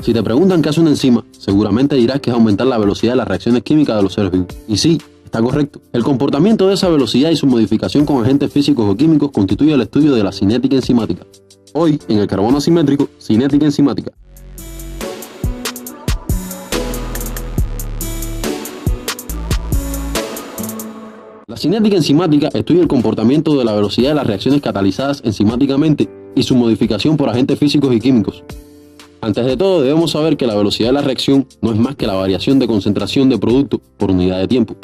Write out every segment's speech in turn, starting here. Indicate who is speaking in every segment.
Speaker 1: Si te preguntan qué hace una enzima, seguramente dirás que es aumentar la velocidad de las reacciones químicas de los seres vivos. Y sí, está correcto. El comportamiento de esa velocidad y su modificación con agentes físicos o químicos constituye el estudio de la cinética enzimática. Hoy, en el carbono asimétrico, cinética enzimática. La cinética enzimática estudia el comportamiento de la velocidad de las reacciones catalizadas enzimáticamente y su modificación por agentes físicos y químicos. Antes de todo, debemos saber que la velocidad de la reacción no es más que la variación de concentración de producto por unidad de tiempo.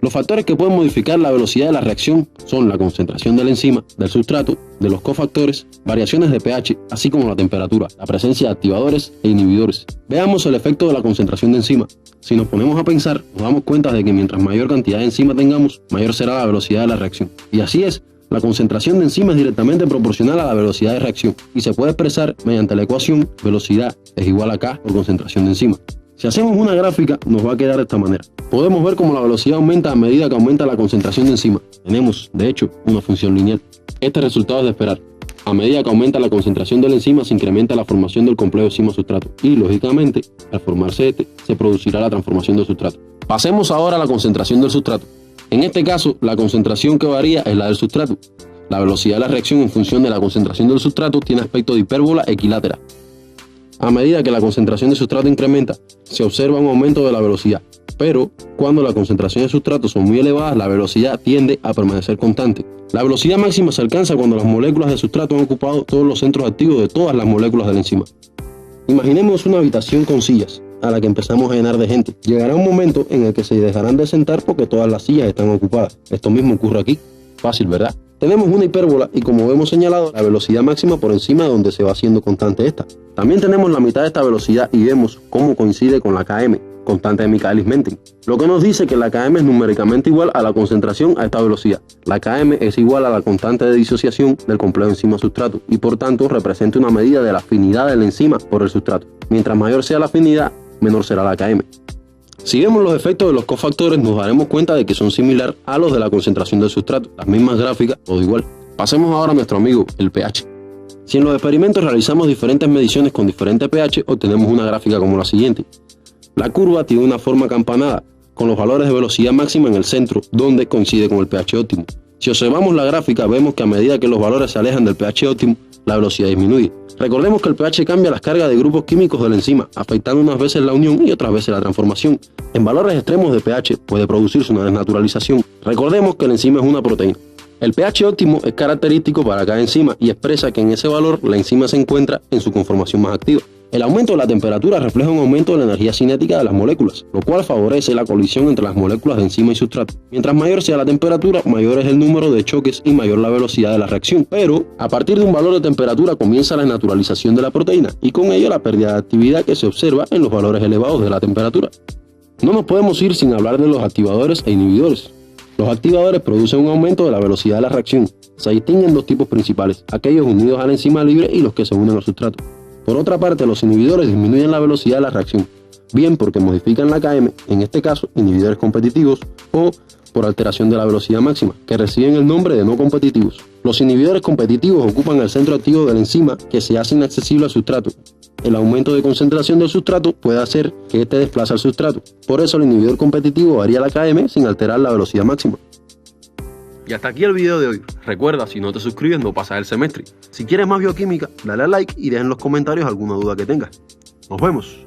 Speaker 1: Los factores que pueden modificar la velocidad de la reacción son la concentración de la enzima, del sustrato, de los cofactores, variaciones de pH, así como la temperatura, la presencia de activadores e inhibidores. Veamos el efecto de la concentración de enzima. Si nos ponemos a pensar, nos damos cuenta de que mientras mayor cantidad de enzima tengamos, mayor será la velocidad de la reacción. Y así es. La concentración de enzima es directamente proporcional a la velocidad de reacción y se puede expresar mediante la ecuación velocidad es igual a K por concentración de enzima. Si hacemos una gráfica, nos va a quedar de esta manera. Podemos ver cómo la velocidad aumenta a medida que aumenta la concentración de enzima. Tenemos, de hecho, una función lineal. Este resultado es de esperar. A medida que aumenta la concentración de la enzima, se incrementa la formación del complejo enzima-sustrato y, lógicamente, al formarse este, se producirá la transformación del sustrato. Pasemos ahora a la concentración del sustrato. En este caso, la concentración que varía es la del sustrato. La velocidad de la reacción en función de la concentración del sustrato tiene aspecto de hipérbola equilátera. A medida que la concentración del sustrato incrementa, se observa un aumento de la velocidad, pero cuando las concentraciones de sustrato son muy elevadas, la velocidad tiende a permanecer constante. La velocidad máxima se alcanza cuando las moléculas de sustrato han ocupado todos los centros activos de todas las moléculas de la enzima. Imaginemos una habitación con sillas, a la que empezamos a llenar de gente. Llegará un momento en el que se dejarán de sentar porque todas las sillas están ocupadas. Esto mismo ocurre aquí. Fácil, ¿verdad? Tenemos una hipérbola y, como hemos señalado, la velocidad máxima por encima de donde se va haciendo constante esta. También tenemos la mitad de esta velocidad y vemos cómo coincide con la Km, constante de Michaelis-Menten, lo que nos dice que la Km es numéricamente igual a la concentración a esta velocidad. La Km es igual a la constante de disociación del complejo enzima-sustrato y, por tanto, representa una medida de la afinidad de la enzima por el sustrato. Mientras mayor sea la afinidad, menor será la Km. Si vemos los efectos de los cofactores, nos daremos cuenta de que son similares a los de la concentración del sustrato, las mismas gráficas, todo igual. Pasemos ahora a nuestro amigo, el pH. Si en los experimentos realizamos diferentes mediciones con diferentes pH, obtenemos una gráfica como la siguiente. La curva tiene una forma campanada, con los valores de velocidad máxima en el centro, donde coincide con el pH óptimo. Si observamos la gráfica, vemos que a medida que los valores se alejan del pH óptimo, la velocidad disminuye. Recordemos que el pH cambia las cargas de grupos químicos de la enzima, afectando unas veces la unión y otras veces la transformación. En valores extremos de pH puede producirse una desnaturalización. Recordemos que la enzima es una proteína. El pH óptimo es característico para cada enzima y expresa que en ese valor la enzima se encuentra en su conformación más activa. El aumento de la temperatura refleja un aumento de la energía cinética de las moléculas, lo cual favorece la colisión entre las moléculas de enzima y sustrato. Mientras mayor sea la temperatura, mayor es el número de choques y mayor la velocidad de la reacción. Pero, a partir de un valor de temperatura comienza la desnaturalización de la proteína y con ello la pérdida de actividad que se observa en los valores elevados de la temperatura. No nos podemos ir sin hablar de los activadores e inhibidores. Los activadores producen un aumento de la velocidad de la reacción. Se distinguen dos tipos principales, aquellos unidos a la enzima libre y los que se unen al sustrato. Por otra parte, los inhibidores disminuyen la velocidad de la reacción, bien porque modifican la Km, en este caso inhibidores competitivos, o por alteración de la velocidad máxima, que reciben el nombre de no competitivos. Los inhibidores competitivos ocupan el centro activo de la enzima que se hace inaccesible al sustrato. El aumento de concentración del sustrato puede hacer que este desplace al sustrato. Por eso el inhibidor competitivo varía la Km sin alterar la velocidad máxima. Y hasta aquí el video de hoy. Recuerda, si no te suscribes no pasas el semestre. Si quieres más bioquímica, dale a like y deja en los comentarios alguna duda que tengas. Nos vemos.